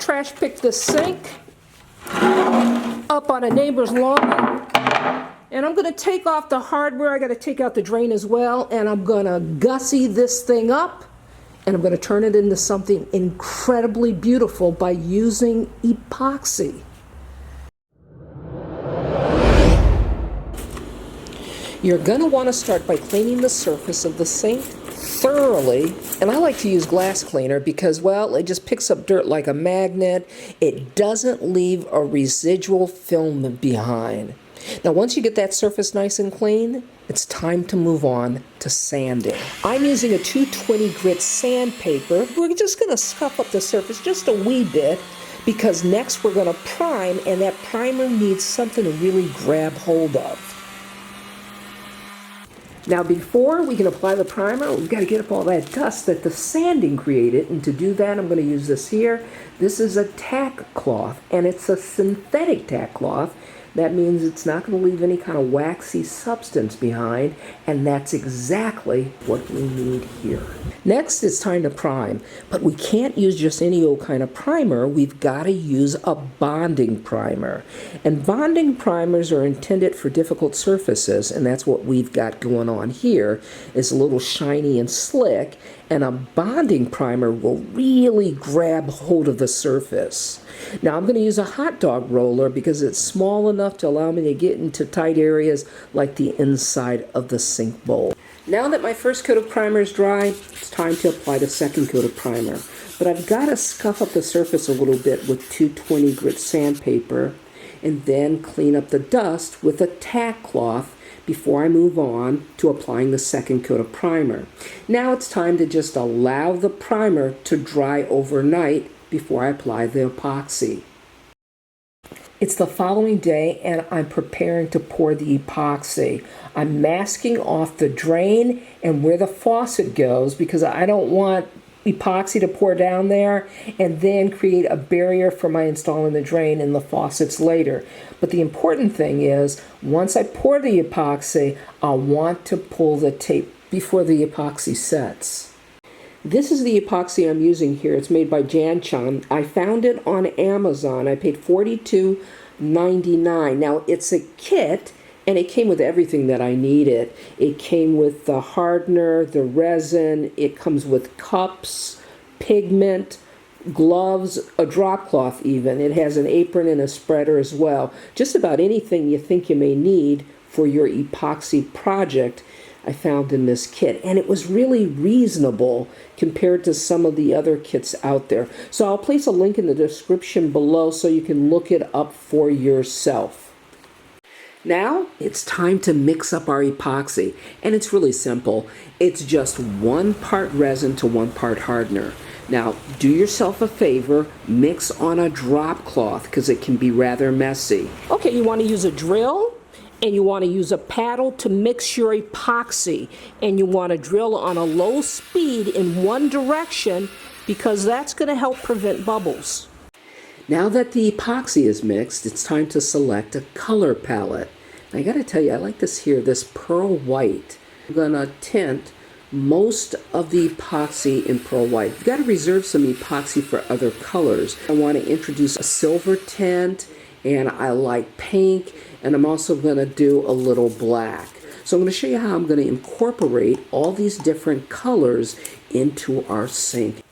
trash picked the sink up on a neighbor's lawn. And I'm going to take off the hardware. I got to take out the drain as well. And I'm going to gussy this thing up. And I'm going to turn it into something incredibly beautiful by using epoxy. You're going to want to start by cleaning the surface of the sink thoroughly. And I like to use glass cleaner because, well, it just picks up dirt like a magnet. It doesn't leave a residual film behind. Now, once you get that surface nice and clean, it's time to move on to sanding. I'm using a 220 grit sandpaper. We're just going to scuff up the surface just a wee bit because next we're going to prime, and that primer needs something to really grab hold of. Now, before we can apply the primer, we've got to get up all that dust that the sanding created, and to do that, I'm going to use this here. This is a tack cloth, and it's a synthetic tack cloth. That means it's not going to leave any kind of waxy substance behind, and that's exactly what we need here. Next, it's time to prime, but we can't use just any old kind of primer. We've got to use a bonding primer, and bonding primers are intended for difficult surfaces, and that's what we've got going on here. It's a little shiny and slick, and a bonding primer will really grab hold of the surface. Now, I'm going to use a hot dog roller because it's small enough to allow me to get into tight areas like the inside of the sink bowl. Now that my first coat of primer is dry, it's time to apply the second coat of primer. But I've got to scuff up the surface a little bit with 220 grit sandpaper and then clean up the dust with a tack cloth before I move on to applying the second coat of primer. Now it's time to just allow the primer to dry overnight before I apply the epoxy. It's the following day and I'm preparing to pour the epoxy. I'm masking off the drain and where the faucet goes because I don't want epoxy to pour down there and then create a barrier for my installing the drain and the faucets later. But the important thing is, once I pour the epoxy, I want to pull the tape before the epoxy sets. This is the epoxy I'm using here. It's made by Janchon. I found it on Amazon. I paid $42.99. Now, it's a kit, and it came with everything that I needed. It came with the hardener, the resin. It comes with cups, pigment, gloves, a drop cloth even. It has an apron and a spreader as well. Just about anything you think you may need for your epoxy project I found in this kit, and it was really reasonable compared to some of the other kits out there. So I'll place a link in the description below so you can look it up for yourself. Now it's time to mix up our epoxy, and it's really simple. It's just 1 part resin to 1 part hardener. Now do yourself a favor, mix on a drop cloth because it can be rather messy. Okay, you want to use a drill and you want to use a paddle to mix your epoxy, and you want to drill on a low speed in one direction because that's going to help prevent bubbles. Now that the epoxy is mixed, it's time to select a color palette. I got to tell you, I like this here, this pearl white. I'm going to tint most of the epoxy in pearl white. You've got to reserve some epoxy for other colors. I want to introduce a silver tint, and I like pink, and I'm also going to do a little black. So I'm going to show you how I'm going to incorporate all these different colors into our sink.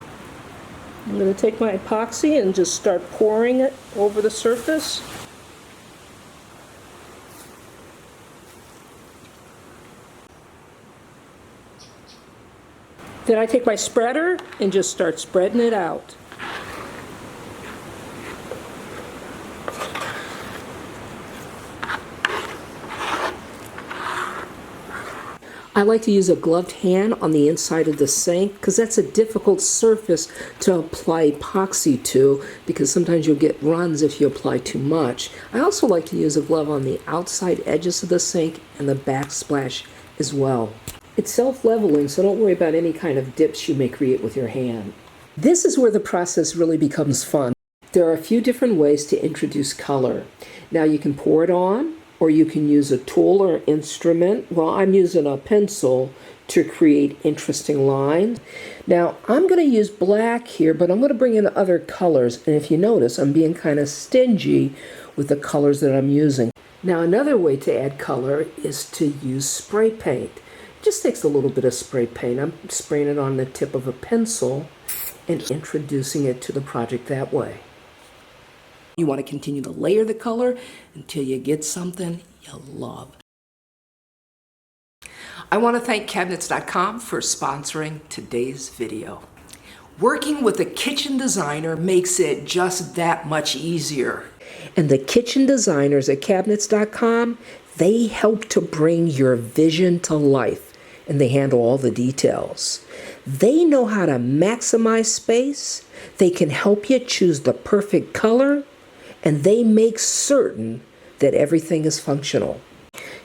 I'm going to take my epoxy and just start pouring it over the surface. Then I take my spreader and just start spreading it out. I like to use a gloved hand on the inside of the sink because that's a difficult surface to apply epoxy to because sometimes you'll get runs if you apply too much. I also like to use a glove on the outside edges of the sink and the backsplash as well. It's self-leveling, so don't worry about any kind of dips you may create with your hand. This is where the process really becomes fun. There are a few different ways to introduce color. Now you can pour it on, or you can use a tool or instrument. Well, I'm using a pencil to create interesting lines. Now, I'm going to use black here, but I'm going to bring in other colors. And if you notice, I'm being kind of stingy with the colors that I'm using. Now, another way to add color is to use spray paint. It just takes a little bit of spray paint. I'm spraying it on the tip of a pencil and introducing it to the project that way. You want to continue to layer the color until you get something you love. I want to thank Cabinets.com for sponsoring today's video. Working with a kitchen designer makes it just that much easier. And the kitchen designers at Cabinets.com, they help to bring your vision to life, and they handle all the details. They know how to maximize space, they can help you choose the perfect color, and they make certain that everything is functional.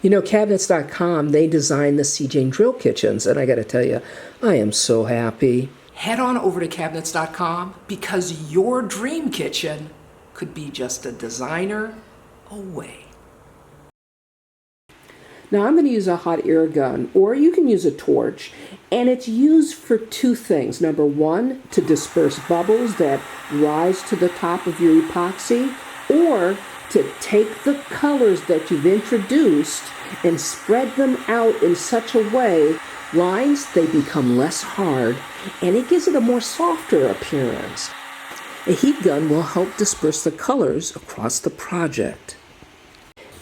You know, Cabinets.com, they design the seejanedrill kitchens, and I got to tell you, I am so happy. Head on over to Cabinets.com because your dream kitchen could be just a designer away. Now I'm going to use a hot air gun, or you can use a torch, and it's used for two things. Number one, to disperse bubbles that rise to the top of your epoxy, or to take the colors that you've introduced and spread them out in such a way, lines, they become less hard, and it gives it a more softer appearance. A heat gun will help disperse the colors across the project.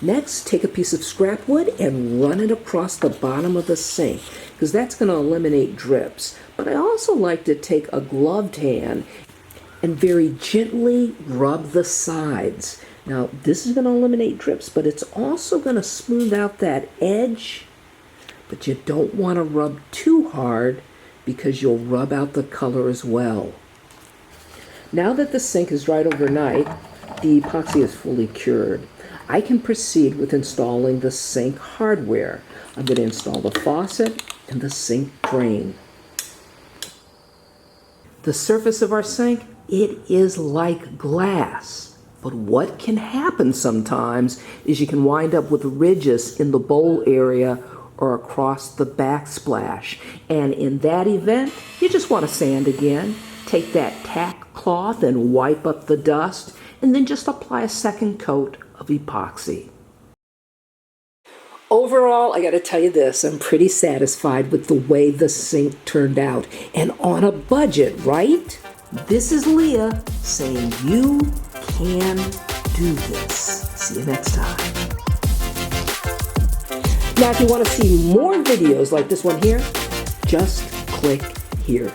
Next, take a piece of scrap wood and run it across the bottom of the sink, because that's going to eliminate drips. But I also like to take a gloved hand and very gently rub the sides. Now, this is going to eliminate drips, but it's also going to smooth out that edge. But you don't want to rub too hard because you'll rub out the color as well. Now that the sink is dried overnight, the epoxy is fully cured. I can proceed with installing the sink hardware. I'm going to install the faucet and the sink drain. The surface of our sink, it is like glass. But what can happen sometimes is you can wind up with ridges in the bowl area or across the backsplash. And in that event, you just want to sand again. Take that tack cloth and wipe up the dust, and then just apply a second coat of epoxy. Overall, I got to tell you this, I'm pretty satisfied with the way the sink turned out. And on a budget, right? This is Leah saying you can do this. See you next time. Now, if you want to see more videos like this one here, just click here.